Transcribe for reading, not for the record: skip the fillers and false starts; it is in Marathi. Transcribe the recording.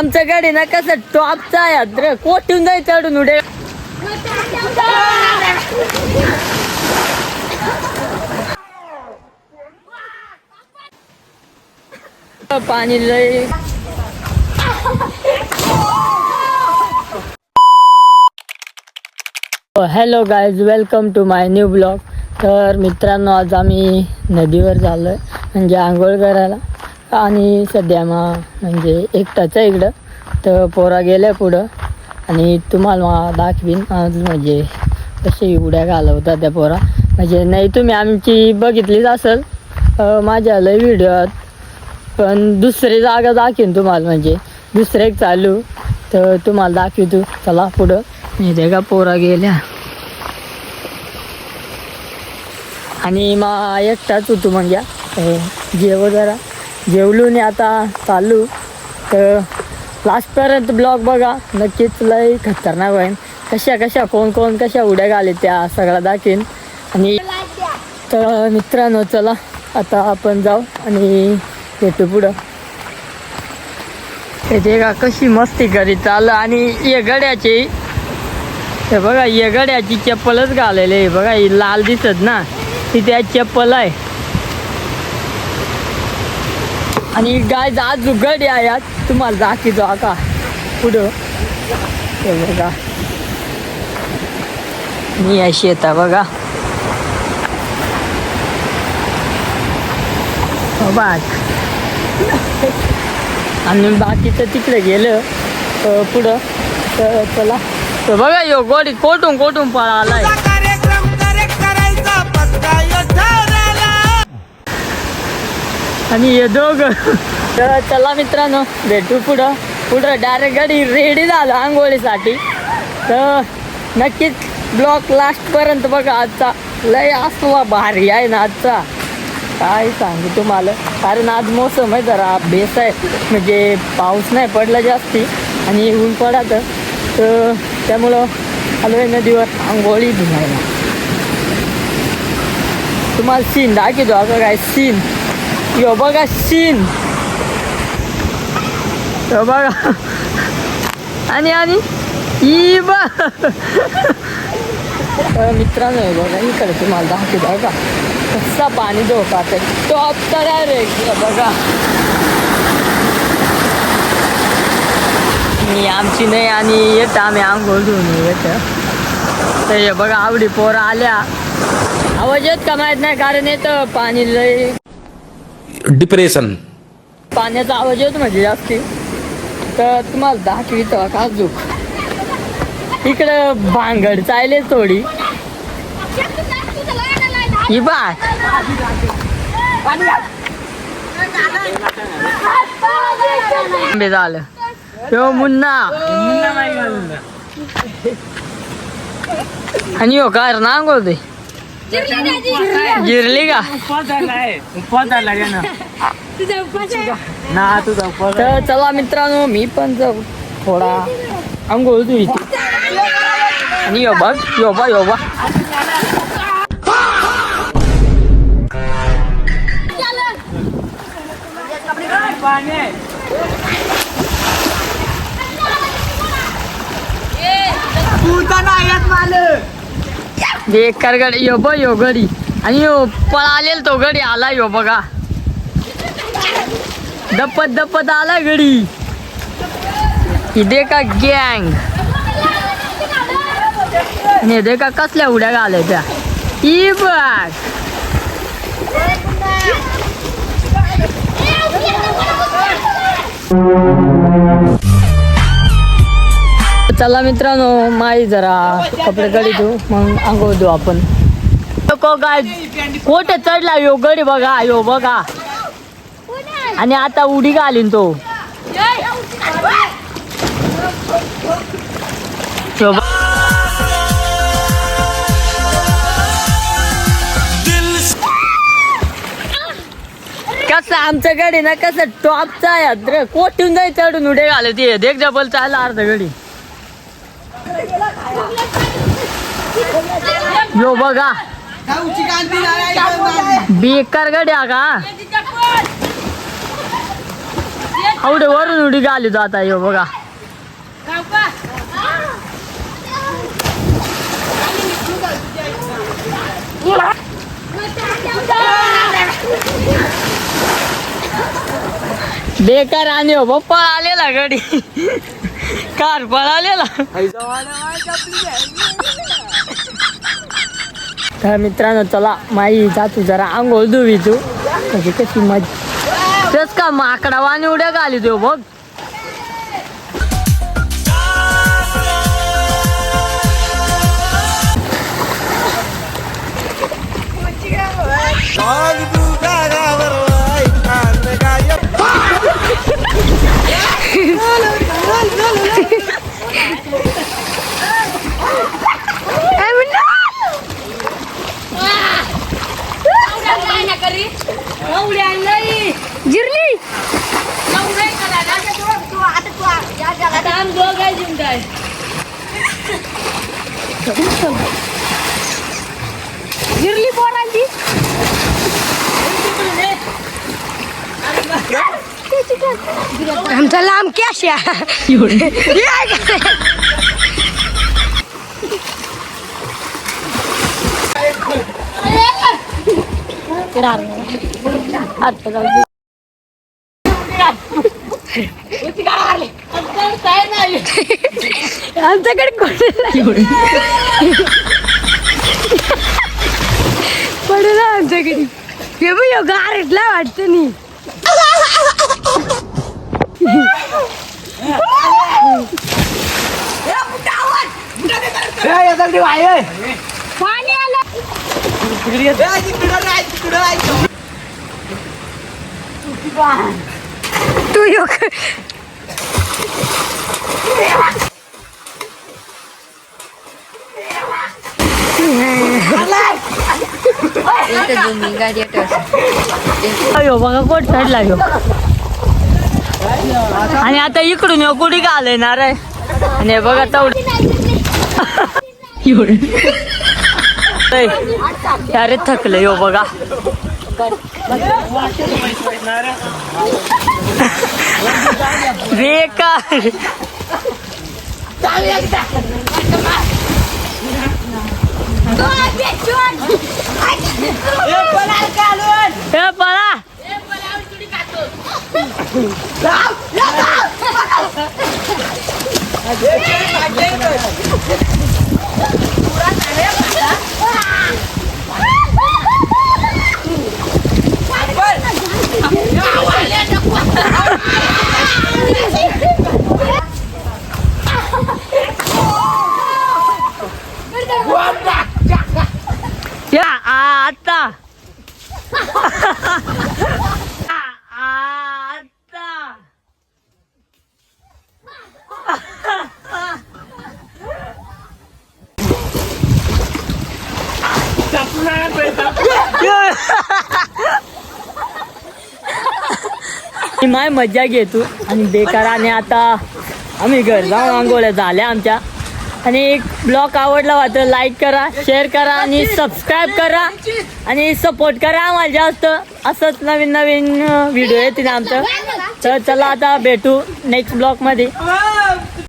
आमच्या गाडी ना कसं टॉपचा आहे कोठून जाय चढून उडे पाणी लय hello guys welcome to my new blog. तर मित्रांनो आज आम्ही नदीवर झालो म्हणजे आंघोळ करायला आणि सध्या म्हणजे एकटाच आहे इकडं. तर पोरा गेल्या पुढं आणि तुम्हाला दाखवीन आज म्हणजे कशी उड्या घालवतात त्या पोरा. म्हणजे नाही तुम्ही आमची बघितलीच असेल माझ्या लय व्हिडिओत, पण दुसरी जागा दाखवीन तुम्हाला म्हणजे दुसरं एक चालू. तर तुम्हाला दाखवतो चला पुढं. इथे का पोरा गेल्या आणि मग एकटाच होतो म्हणजे जरा जेवलो नाही आता चालू. तर लास्टपर्यंत ब्लॉग बघा नक्कीच लय खतरनाक होईल. कशा कोण कशा उड्या घाले त्या सगळ्या दाखवीन. आणि तर मित्रांनो चला आता आपण जाऊ आणि भेटू पुढं. येते का कशी मस्ती करीत आलं आणि ये गड्याची हे बघा ये गड्याची चप्पलच घालेली आहे बघा. ही लाल दिसत ना ती त्या चप्पल आहे. आणि गाय आज गडी आहे यात तुम्हाला दाखवतो आता पुढं. हे बघा मी अशी येता बघा आणि बाकीचं तिकडे गेलं पुढं. तर चला तर बघा यो गोडी कोठून पळालाय. आणि हे दोघं तर चला मित्रांनो भेटू पुढं डायरेक्ट गाडी रेडी झालं आंघोळीसाठी. तर नक्कीच ब्लॉग लास्टपर्यंत बघा. आजचा लय असला भारी आहे ना आजचा काय सांगू तुम्हाला. कारण आज मोसम आहे जरा बेस आहे म्हणजे पाऊस नाही पडला जास्ती आणि ऊन पडत. तर त्यामुळं आलो आहे नदीवर आंघोळी धुवायला. तुम्हाला सीन दाखवतो आता काय सीन. यो बघा सीन यो बघा आणि ई बा मित्रांनो हे बघा इकडे तुम्हाला दाखवतो का कसा पाणी धोका टॉप तर डायरेक्ट बघा. मी आमची नाही आणि येतं आम्ही आंघोळ धुवून येतं. तर हे बघा आवडी पोरं आल्या. आवाज येत का माहीत नाही कारण येतं पाणी लय डिप्रेशन पाण्याचा आवाज येतो म्हणजे जास्ती. तर तुम्हाला दाखवितो का झुक इकडं भांगड चालले थोडी ही बा झालं यो मुन्ना आणि यो काय ना आंघोळ गिरली का तर चला मित्रांनो मी पण जाऊ थोडा आंघोळ धुईची. आणि यो बा बेकार गडी यो गडी आणि यो पळालेल तो गडी आला यो बघा दपत आला गडी. इथे का गँग आणि दे का कसल्या उड्या घालाय त्या ई बघ. चला मित्रांनो माई जरा कपडे गडी धुऊ मग आंघोळ देऊ आपण. काय कोठे चढला यो गडी बघा यो बघा आणि आता उडी घालीन तो. कसं आमच्या गडी ना कसं टॉपचा आहे कोठून जाय चढून उडे घाले ते देख डबल चालला अर्ध गडी. यो बघा बेकार गड्या का आवडे वरून उडी घाली तो आता यो बघा. बेकार आणि हो पळालेला गडी कार पळालेला. तर मित्रांनो चला माई जातू जरा आंघोळ धुवी तू म्हणजे कशी मजा तेच का माकडा वाणी उड्या घाली तो बघ. जिरली जिरली पोरांची. आमचा लांब कॅश आमच्याकडे पडला आमच्याकडे हे बघ गारटला वाटतं नी. पाणी आलं तू अयो बघा कोट चढला यो. आणि आता इकडून यो कुठे का आलंय ना रे. आणि हे बघा तेवढं अरे थकले यो बघा. बेकार पळा या आता आता माय मज्जा घेतो आणि बेकार. आणि आता आम्ही घर जाऊन आंघोळ्या झाल्या आमच्या. आणि एक ब्लॉग आवडला वाटतं लाईक करा, शेअर करा आणि सबस्क्राईब करा आणि सपोर्ट करा आम्हाला जास्त. असंच नवीन नवीन व्हिडिओ येतील आमचं. तर चला आता भेटू नेक्स्ट ब्लॉगमध्ये.